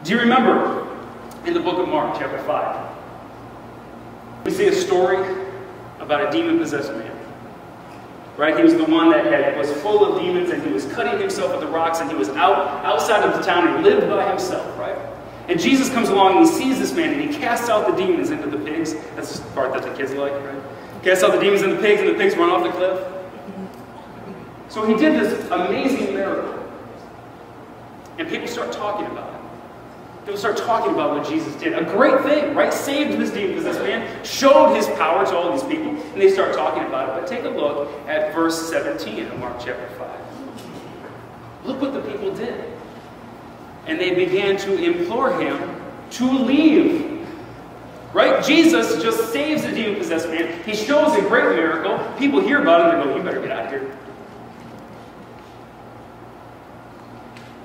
Do you remember in the book of Mark, chapter 5, we see a story about a demon-possessed man? Right? He was the one that was full of demons, and he was cutting himself with the rocks, and he was outside of the town and lived by himself, right? And Jesus comes along and he sees this man, and he casts out the demons into the pigs. That's the part that the kids like, right? Casts out the demons in the pigs, and the pigs run off the cliff. So he did this amazing miracle. And people start talking about it. People start talking about what Jesus did. A great thing, right? Saved this demon-possessed man, showed his power to all these people, and they start talking about it. But take a look at verse 17 of Mark chapter 5. Look what the people did. And they began to implore him to leave. Right? Jesus just saves the demon-possessed man. He shows a great miracle. People hear about it and they go, you better get out of here.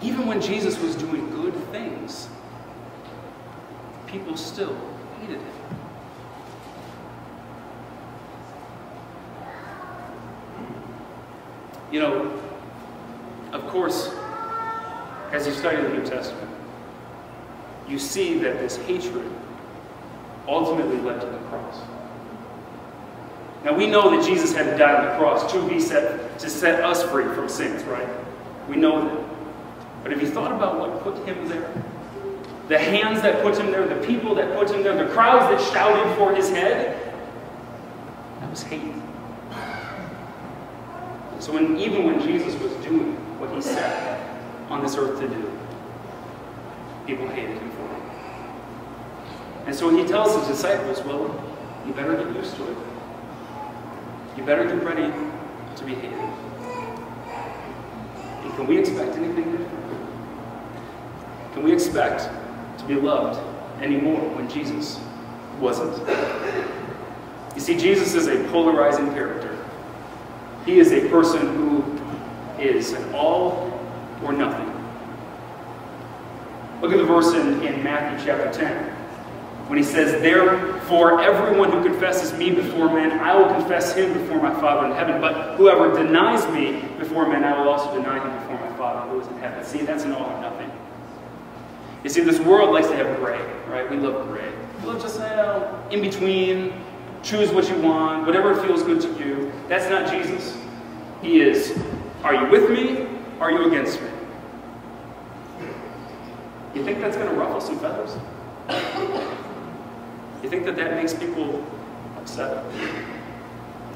Even when Jesus was doing good things, people still hated him. You know, of course, as you study the New Testament, you see that this hatred ultimately led to the cross. Now we know that Jesus had to die on the cross to set us free from sins, right? We know that. But have you thought about what put him there? The hands that put him there, the people that put him there, the crowds that shouted for his head? That was hate. So even when Jesus was doing what he said on this earth to do, people hated him for it. And so he tells his disciples, well, you better get used to it. You better get ready to be hated. And can we expect anything different? Can we expect to be loved anymore when Jesus wasn't? You see, Jesus is a polarizing character. He is a person who is an all or nothing. Look at the verse in Matthew chapter 10. When he says, therefore, everyone who confesses me before men, I will confess him before my Father in heaven. But whoever denies me before men, I will also deny him before my Father who is in heaven. See, that's an all or nothing. You see, this world likes to have gray, right? We love gray. We love just, in between, choose what you want, whatever feels good to you. That's not Jesus. He is, are you with me? Are you against me? You think that's going to ruffle some feathers? You think that makes people upset?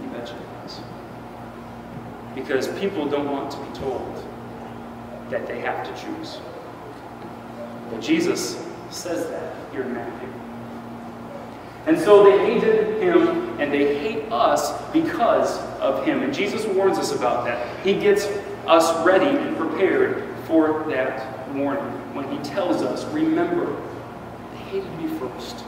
You betcha it does. Because people don't want to be told that they have to choose. But Jesus says that here in Matthew. And so they hated him, and they hate us because of him. And Jesus warns us about that. He gets us ready and prepared for that warning when he tells us, remember, they hated me first.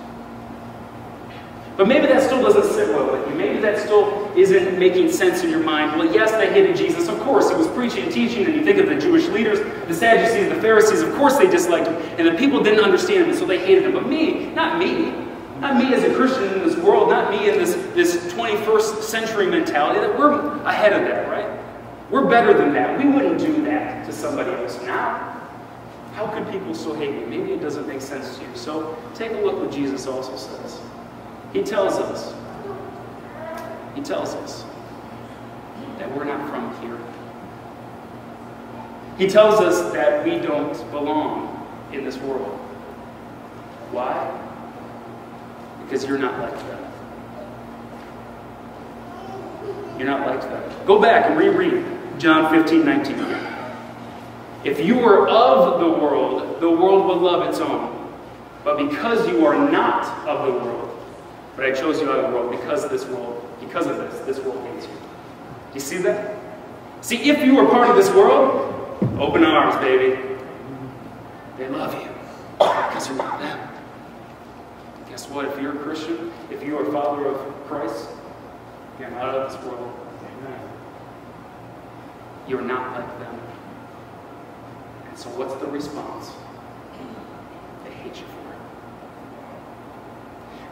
But maybe that still doesn't sit well with you. Maybe that still isn't making sense in your mind. Well, yes, they hated Jesus. Of course, he was preaching and teaching, and you think of the Jewish leaders, the Sadducees, the Pharisees, of course they disliked him, and the people didn't understand him, and so they hated him. But not me as a Christian in this world, not me in this 21st century mentality, that we're ahead of that, right? We're better than that. We wouldn't do that to somebody else now. How could people still hate me? Maybe it doesn't make sense to you. So take a look what Jesus also says. He tells us that we're not from here. He tells us that we don't belong in this world. Why? Because you're not like them. You're not like them. Go back and reread John 15:19. If you were of the world would love its own. But because you are not of the world, but I chose you out of the world because of this world hates you. Do you see that? See, if you are part of this world, open arms, baby. They love you because you're not them. Guess what? If you're a Christian, if you are a follower of Christ, you're not of this world. You're not like them. And so what's the response? They hate you for it.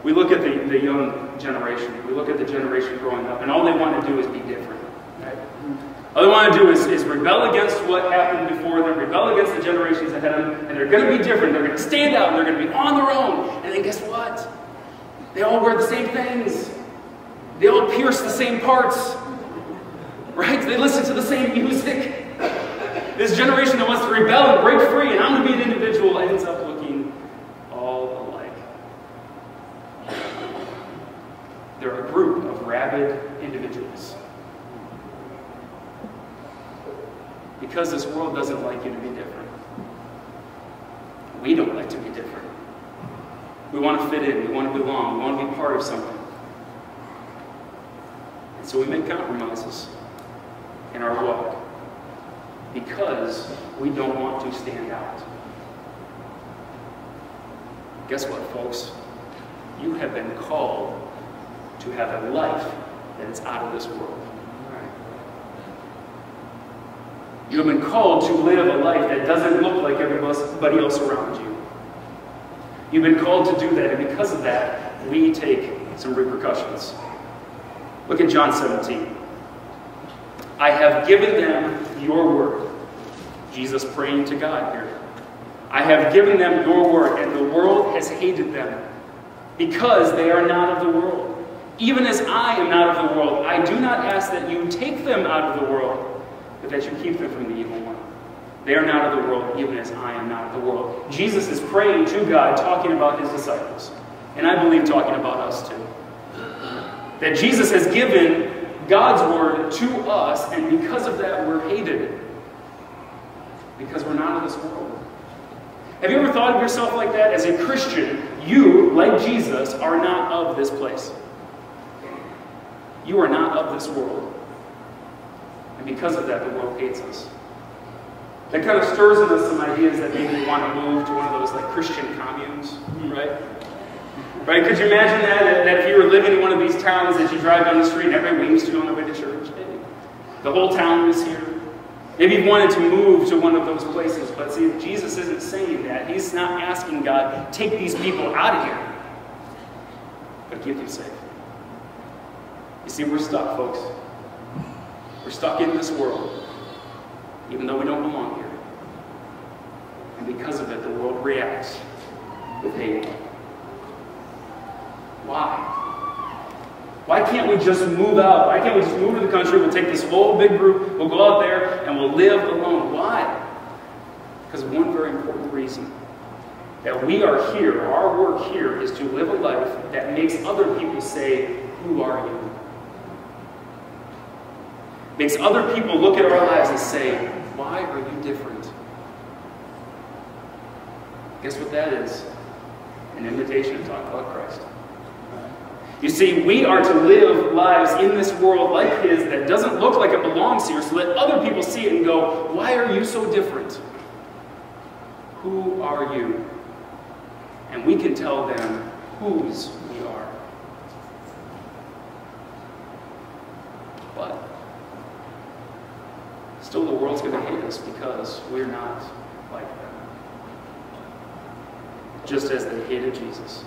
We look at the young generation. We look at the generation growing up, and all they want to do is be different. Right? All they want to do is rebel against what happened before them, rebel against the generations ahead of them, and they're going to be different. They're going to stand out, and they're going to be on their own. And then guess what? They all wear the same things. They all pierce the same parts. Right? They listen to the same music. This generation that wants to rebel and break free, and I'm going to be an individual, ends up looking all alike. They're a group of rabid individuals. Because this world doesn't like you to be different. We don't like to be different. We want to fit in, we want to belong, we want to be part of something. And so we make compromises in our walk because we don't want to stand out. Guess what, folks? You have been called to have a life that is out of this world. You have been called to live a life that doesn't look like everybody else around you. You've been called to do that, and because of that, we take some repercussions. Look at John 17. I have given them your word. Jesus praying to God here. I have given them your word, and the world has hated them because they are not of the world. Even as I am not of the world, I do not ask that you take them out of the world, but that you keep them from the evil one. They are not of the world, even as I am not of the world. Jesus is praying to God, talking about his disciples. And I believe talking about us too. That Jesus has given God's word to us, and because of that, we're hated. Because we're not of this world. Have you ever thought of yourself like that? As a Christian, you, like Jesus, are not of this place. You are not of this world. And because of that, the world hates us. That kind of stirs in us some ideas that maybe we want to move to one of those like Christian communes, right? Right? Could you imagine that if you were living in one of these towns that you drive down the street and everybody used to on their way to church? Maybe. The whole town is here. Maybe you wanted to move to one of those places, but see, Jesus isn't saying that. He's not asking God, take these people out of here, but keep them safe. You see, we're stuck, folks. We're stuck in this world, even though we don't belong here. And because of it, the world reacts with hate. Why? Why can't we just move out? Why can't we just move to the country? We'll take this whole big group, we'll go out there, and we'll live alone. Why? Because of one very important reason. That we are here, our work here is to live a life that makes other people say, who are you? Makes other people look at our lives and say, why are you different? Guess what that is? An invitation to talk about Christ. You see, we are to live lives in this world like his that doesn't look like it belongs here, so that other people see it and go, why are you so different? Who are you? And we can tell them whose we are. But still the world's going to hate us because we're not like them. Just as they hated Jesus.